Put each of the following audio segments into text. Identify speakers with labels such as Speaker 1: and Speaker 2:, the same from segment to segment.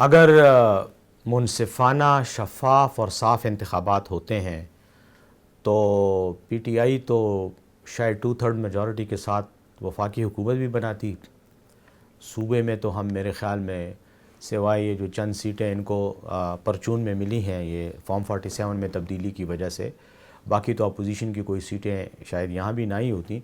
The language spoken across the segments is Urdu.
Speaker 1: اگر منصفانہ، شفاف اور صاف انتخابات ہوتے ہیں تو پی ٹی آئی تو شاید 2/3 میجورٹی کے ساتھ وفاقی حکومت بھی بناتی. صوبے میں تو ہم میرے خیال میں سوائے یہ جو چند سیٹیں ان کو پرچون میں ملی ہیں یہ فارم 47 میں تبدیلی کی وجہ سے، باقی تو اپوزیشن کی کوئی سیٹیں شاید یہاں بھی نہ ہی ہوتی.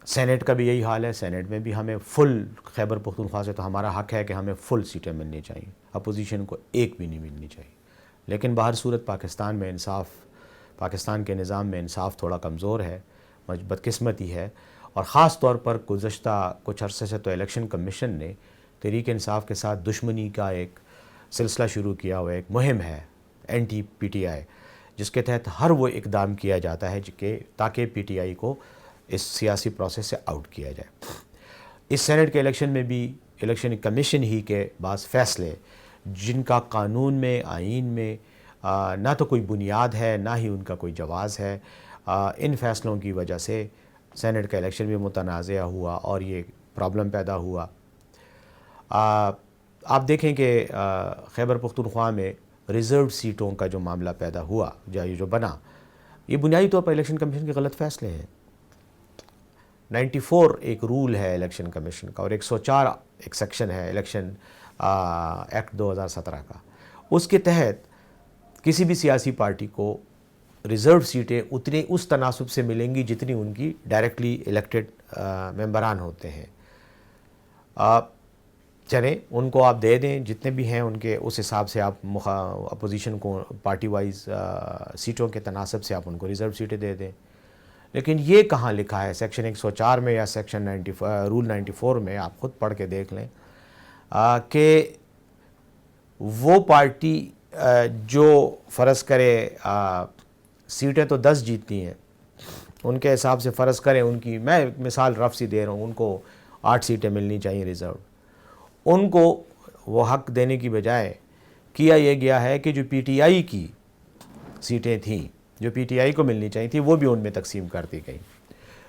Speaker 1: سینٹ کا بھی یہی حال ہے. سینٹ میں بھی ہمیں فل، خیبر پختونخوا سے تو ہمارا حق ہے کہ ہمیں فل سیٹیں ملنی چاہیے، اپوزیشن کو ایک بھی نہیں ملنی چاہیے. لیکن باہر صورت پاکستان میں انصاف، پاکستان کے نظام میں انصاف تھوڑا کمزور ہے، بدقسمتی ہے. اور خاص طور پر گزشتہ کچھ عرصے سے تو الیکشن کمیشن نے تحریک انصاف کے ساتھ دشمنی کا ایک سلسلہ شروع کیا ہوا، ایک مہم ہے N T P T I, جس کے تحت ہر وہ اقدام کیا جاتا ہے کہ تاکہ پی ٹی آئی کو اس سیاسی پروسیس سے آؤٹ کیا جائے. اس سینٹ کے الیکشن میں بھی الیکشن کمیشن ہی کے بعض فیصلے جن کا قانون میں، آئین میں نہ تو کوئی بنیاد ہے نہ ہی ان کا کوئی جواز ہے، ان فیصلوں کی وجہ سے سینٹ کا الیکشن بھی متنازع ہوا اور یہ پرابلم پیدا ہوا. آپ دیکھیں کہ خیبر پختونخوا میں ریزرو سیٹوں کا جو معاملہ پیدا ہوا، جو بنا، یہ بنیادی طور پر الیکشن کمیشن کے غلط فیصلے ہیں. 94 ایک رول ہے الیکشن کمیشن کا اور 104 ایک سیکشن ہے الیکشن ایکٹ 2017 کا. اس کے تحت کسی بھی سیاسی پارٹی کو ریزرو سیٹیں اتنے اس تناسب سے ملیں گی جتنی ان کی ڈائریکٹلی الیکٹڈ ممبران ہوتے ہیں. چلیں ان کو آپ دے دیں جتنے بھی ہیں ان کے، اس حساب سے آپ اپوزیشن کو پارٹی وائز سیٹوں کے تناسب سے آپ ان کو ریزرو سیٹیں دے دیں. لیکن یہ کہاں لکھا ہے سیکشن 104 میں یا سیکشن رول 94 میں؟ آپ خود پڑھ کے دیکھ لیں کہ وہ پارٹی جو فرض کرے سیٹیں تو 10 جیتتی ہیں، ان کے حساب سے فرض کریں ان کی، میں مثال رف سی دے رہا ہوں، ان کو 8 سیٹیں ملنی چاہیے ریزرو. ان کو وہ حق دینے کی بجائے کیا یہ گیا ہے کہ جو پی ٹی آئی کی سیٹیں تھیں، جو پی ٹی آئی کو ملنی چاہیے تھی، وہ بھی ان میں تقسیم کر دی گئی.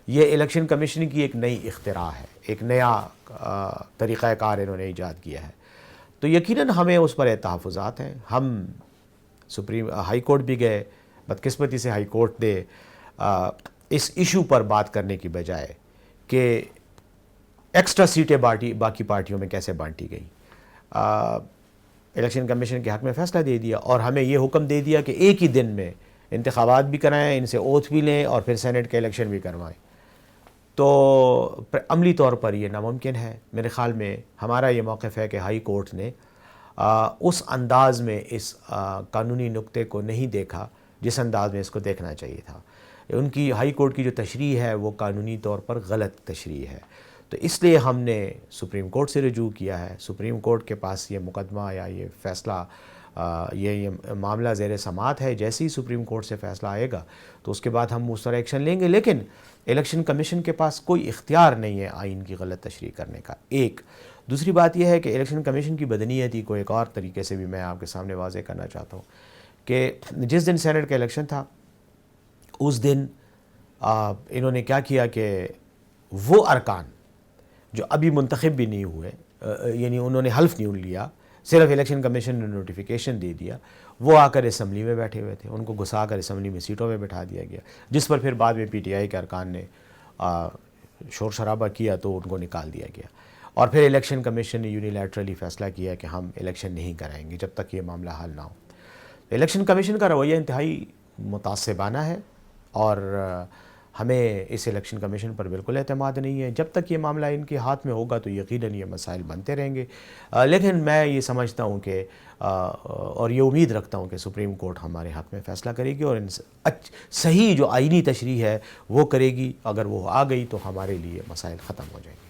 Speaker 1: یہ الیکشن کمیشن کی ایک نئی اختراع ہے، ایک نیا طریقہ کار انہوں نے ایجاد کیا ہے. تو یقیناً ہمیں اس پر تحفظات ہیں. ہم ہائی کورٹ بھی گئے، بدقسمتی سے ہائی کورٹ نے اس ایشو پر بات کرنے کی بجائے کہ ایکسٹرا سیٹیں باقی پارٹیوں میں کیسے بانٹی گئی، الیکشن کمیشن کے حق میں فیصلہ دے دیا اور ہمیں یہ حکم دے دیا کہ ایک ہی دن میں انتخابات بھی کرائیں، ان سے اوتھ بھی لیں اور پھر سینٹ کے الیکشن بھی کروائیں. تو عملی طور پر یہ ناممکن ہے. میرے خیال میں ہمارا یہ موقف ہے کہ ہائی کورٹ نے اس انداز میں اس قانونی نقطے کو نہیں دیکھا جس انداز میں اس کو دیکھنا چاہیے تھا. ان کی ہائی کورٹ کی جو تشریح ہے وہ قانونی طور پر غلط تشریح ہے. تو اس لیے ہم نے سپریم کورٹ سے رجوع کیا ہے. سپریم کورٹ کے پاس یہ مقدمہ یا یہ فیصلہ، یہ معاملہ زیر سماعت ہے. جیسے ہی سپریم کورٹ سے فیصلہ آئے گا تو اس کے بعد ہم اس طرح ایکشن لیں گے. لیکن الیکشن کمیشن کے پاس کوئی اختیار نہیں ہے آئین کی غلط تشریح کرنے کا. ایک دوسری بات یہ ہے کہ الیکشن کمیشن کی بدنیتی کو ایک اور طریقے سے بھی میں آپ کے سامنے واضح کرنا چاہتا ہوں کہ جس دن سینٹ کا الیکشن تھا اس دن انہوں نے کیا کیا کہ وہ ارکان جو ابھی منتخب بھی نہیں ہوئے، یعنی انہوں نے حلف نہیں لیا، صرف الیکشن کمیشن نے نوٹیفیکیشن دے دیا، وہ آ کر اسمبلی میں بیٹھے ہوئے تھے. ان کو گھسا کر اسمبلی میں سیٹوں میں بٹھا دیا گیا، جس پر پھر بعد میں پی ٹی آئی کے ارکان نے شور شرابہ کیا تو ان کو نکال دیا گیا. اور پھر الیکشن کمیشن نے یونیلیٹرلی فیصلہ کیا کہ ہم الیکشن نہیں کرائیں گے جب تک یہ معاملہ حل نہ ہو. الیکشن کمیشن کا رویہ انتہائی متعصبانہ ہے اور ہمیں اس الیکشن کمیشن پر بالکل اعتماد نہیں ہے. جب تک یہ معاملہ ان کے ہاتھ میں ہوگا تو یقیناً یہ مسائل بنتے رہیں گے. لیکن میں یہ سمجھتا ہوں کہ اور یہ امید رکھتا ہوں کہ سپریم کورٹ ہمارے حق میں فیصلہ کرے گی اور صحیح جو آئینی تشریح ہے وہ کرے گی. اگر وہ آ گئی تو ہمارے لیے مسائل ختم ہو جائیں گے.